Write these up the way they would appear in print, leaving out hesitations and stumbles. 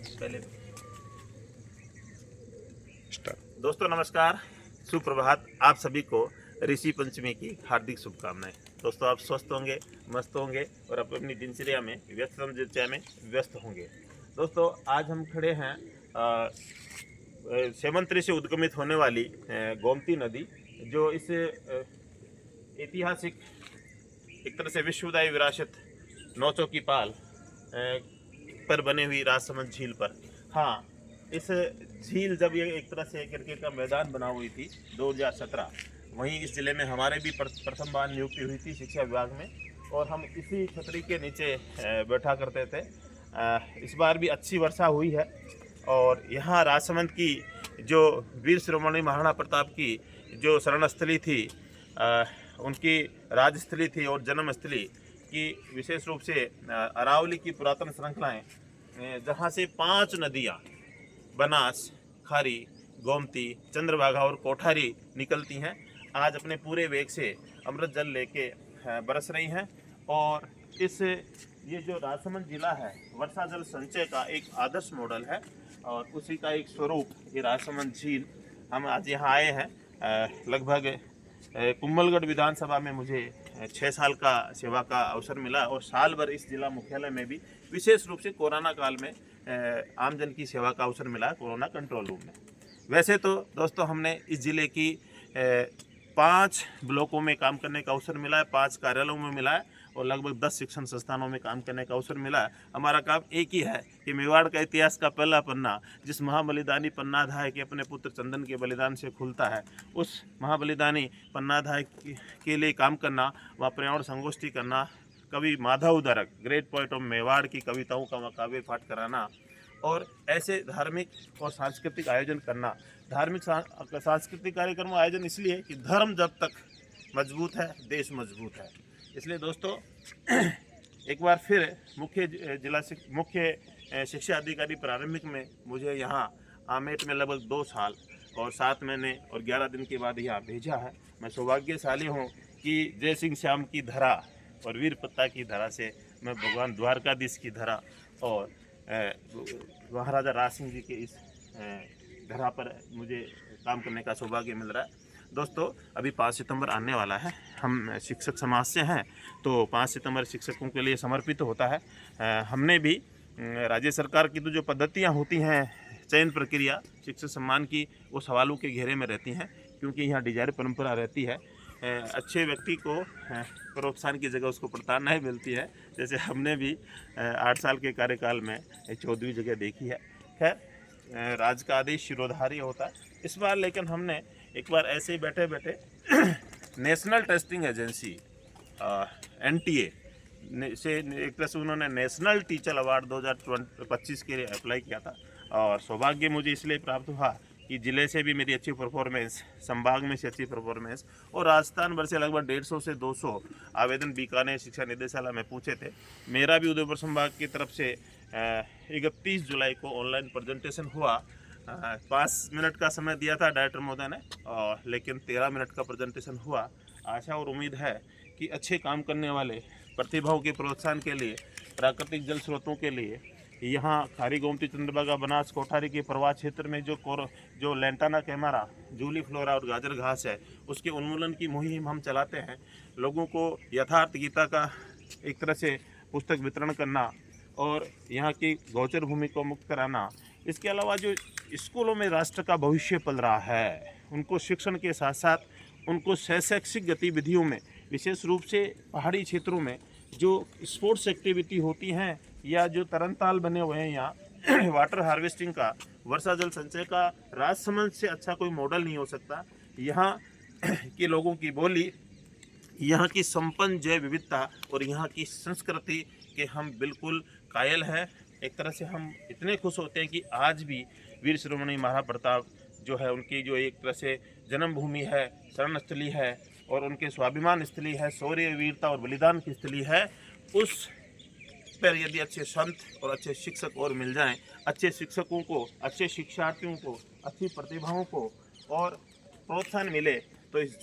पहले दोस्तों नमस्कार, सुप्रभात। आप सभी को ऋषि पंचमी की हार्दिक शुभकामनाएं। दोस्तों आप स्वस्थ होंगे, मस्त होंगे और अपनी दिनचर्या में दिनचर्या में व्यस्त होंगे। दोस्तों आज हम खड़े हैं सेमंतरी से उद्गमित होने वाली गोमती नदी, जो इस ऐतिहासिक एक तरह से विश्वदायी विरासत नौचों की पाल पर बने हुई राजसमंद झील पर। हाँ, इस झील जब ये एक तरह से क्रिकेट का मैदान बना हुई थी 2017, वहीं इस ज़िले में हमारे भी प्रथम बार नियुक्ति हुई थी शिक्षा विभाग में, और हम इसी छतरी के नीचे बैठा करते थे। इस बार भी अच्छी वर्षा हुई है और यहाँ राजसमंद की जो वीर शिरोमणि महाराणा प्रताप की जो शरणस्थली थी, उनकी राजस्थली थी और जन्मस्थली की विशेष रूप से अरावली की पुरातन श्रृंखलाएँ, जहाँ से 5 नदियाँ बनास, खारी, गोमती, चंद्रभागा और कोठारी निकलती हैं, आज अपने पूरे वेग से अमृत जल लेके बरस रही हैं। और ये जो राजसमंद जिला है, वर्षा जल संचय का एक आदर्श मॉडल है और उसी का एक स्वरूप ये राजसमंद झील। हम आज यहाँ आए हैं। लगभग कुंभलगढ़ विधानसभा में मुझे 6 साल का सेवा का अवसर मिला और साल भर इस जिला मुख्यालय में भी विशेष रूप से कोरोना काल में आमजन की सेवा का अवसर मिला, कोरोना कंट्रोल रूम में। वैसे तो दोस्तों हमने इस ज़िले की 5 ब्लॉकों में काम करने का अवसर मिला है, 5 कार्यालयों में मिला है और लगभग 10 शिक्षण संस्थानों में काम करने का अवसर मिला है। हमारा काम एक ही है कि मेवाड़ का इतिहास का पहला पन्ना, जिस महाबलिदानी पन्नाधाय के अपने पुत्र चंदन के बलिदान से खुलता है, उस महाबलिदानी पन्नाधाय के लिए काम करना, वहाँ पर्यावरण संगोष्ठी करना, कवि माधव दरक ग्रेट पोएट ऑफ मेवाड़ की कविताओं का काव्य पाठ कराना और ऐसे धार्मिक और सांस्कृतिक आयोजन करना। धार्मिक सांस्कृतिक कार्यक्रम आयोजन इसलिए कि धर्म जब तक मजबूत है, देश मजबूत है। इसलिए दोस्तों एक बार फिर मुख्य शिक्षा अधिकारी प्रारंभिक में मुझे यहाँ आमेट में लगभग 2 साल और 7 महीने और 11 दिन के बाद यहाँ भेजा है। मैं सौभाग्यशाली हूँ कि जय सिंह श्याम की धरा और वीर पत्ता की धरा से मैं भगवान द्वारकाधीश की धरा और महाराजा राज सिंह जी के इस धरा पर मुझे काम करने का सौभाग्य मिल रहा है। दोस्तों अभी 5 सितंबर आने वाला है। हम शिक्षक समाज से हैं तो 5 सितंबर शिक्षकों के लिए समर्पित होता है। हमने भी राज्य सरकार की तो जो पद्धतियां होती हैं चयन प्रक्रिया शिक्षक सम्मान की, वो सवालों के घेरे में रहती हैं, क्योंकि यहाँ डिजायर परंपरा रहती है। अच्छे व्यक्ति को प्रोत्साहन की जगह उसको प्रताड़नाएं मिलती है। जैसे हमने भी 8 साल के कार्यकाल में 14वीं जगह देखी है। खैर राज का आदेश शिरोधार्य होता है। इस बार लेकिन हमने एक बार ऐसे ही बैठे बैठे नेशनल टेस्टिंग एजेंसी NTA से एक तरह से उन्होंने नेशनल टीचर अवार्ड 2025 के लिए अप्लाई किया था और सौभाग्य मुझे इसलिए प्राप्त हुआ कि ज़िले से भी मेरी अच्छी परफॉर्मेंस, संभाग में से अच्छी परफॉर्मेंस और राजस्थान भर से लगभग 150 से 200 आवेदन बीकानेर शिक्षा निदेशालय में पूछे थे। मेरा भी उदयपुर संभाग की तरफ से 31 जुलाई को ऑनलाइन प्रेजेंटेशन हुआ। 5 मिनट का समय दिया था डायरेक्टर महोदय ने, लेकिन 13 मिनट का प्रेजेंटेशन हुआ। आशा और उम्मीद है कि अच्छे काम करने वाले प्रतिभाओं के प्रोत्साहन के लिए, प्राकृतिक जल स्रोतों के लिए, यहाँ खारी, गोमती, चंद्रभागा, बनास, कोठारी के प्रवाह क्षेत्र में जो लेंटाना कैमरा, जूली फ्लोरा और गाजर घास है, उसके उन्मूलन की मुहिम हम चलाते हैं। लोगों को यथार्थ गीता का एक तरह से पुस्तक वितरण करना और यहाँ की गौचर भूमि को मुक्त कराना। इसके अलावा जो स्कूलों में राष्ट्र का भविष्य पल रहा है, उनको शिक्षण के साथ साथ उनको शैक्षिक गतिविधियों में, विशेष रूप से पहाड़ी क्षेत्रों में जो स्पोर्ट्स एक्टिविटी होती हैं या जो तरनताल बने हुए हैं यहाँ वाटर हार्वेस्टिंग का, वर्षा जल संचय का, राजसमंद से अच्छा कोई मॉडल नहीं हो सकता। यहाँ के लोगों की बोली, यहाँ की संपन्न जैव विविधता और यहाँ की संस्कृति के हम बिल्कुल कायल हैं। एक तरह से हम इतने खुश होते हैं कि आज भी वीर शिरोमणि महाराणा प्रताप जो है, उनकी जो एक तरह से जन्मभूमि है, शरणस्थली है और उनके स्वाभिमान स्थली है, शौर्य, वीरता और बलिदान की स्थली है, उस पर यदि अच्छे संत और अच्छे शिक्षक और मिल जाएं, अच्छे शिक्षकों को, अच्छे शिक्षार्थियों को, अच्छी प्रतिभाओं को और प्रोत्साहन मिले, तो इस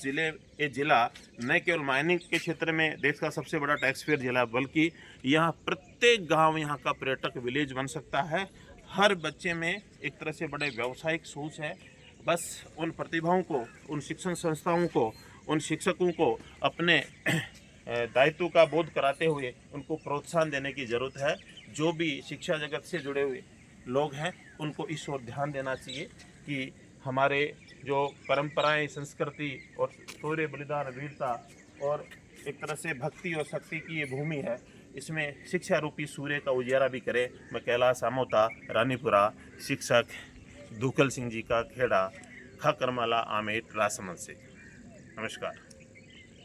जिला न केवल माइनिंग के क्षेत्र में देश का सबसे बड़ा टैक्स पेयर जिला, बल्कि यहाँ प्रत्येक गांव यहाँ का पर्यटक विलेज बन सकता है। हर बच्चे में एक तरह से बड़े व्यावसायिक सोच है। बस उन प्रतिभाओं को, उन शिक्षण संस्थाओं को, उन शिक्षकों को अपने दायित्व का बोध कराते हुए उनको प्रोत्साहन देने की ज़रूरत है। जो भी शिक्षा जगत से जुड़े हुए लोग हैं उनको इस ओर ध्यान देना चाहिए कि हमारे जो परंपराएं, संस्कृति और शौर्य, बलिदान, वीरता और एक तरह से भक्ति और शक्ति की ये भूमि है, इसमें शिक्षा रूपी सूर्य का उजियारा भी करे। मैं कैलाश आमोता, रानीपुरा, शिक्षक धूकल सिंह जी का खेड़ा, खा करमाला आमेट राजसमंद से। नमस्कार।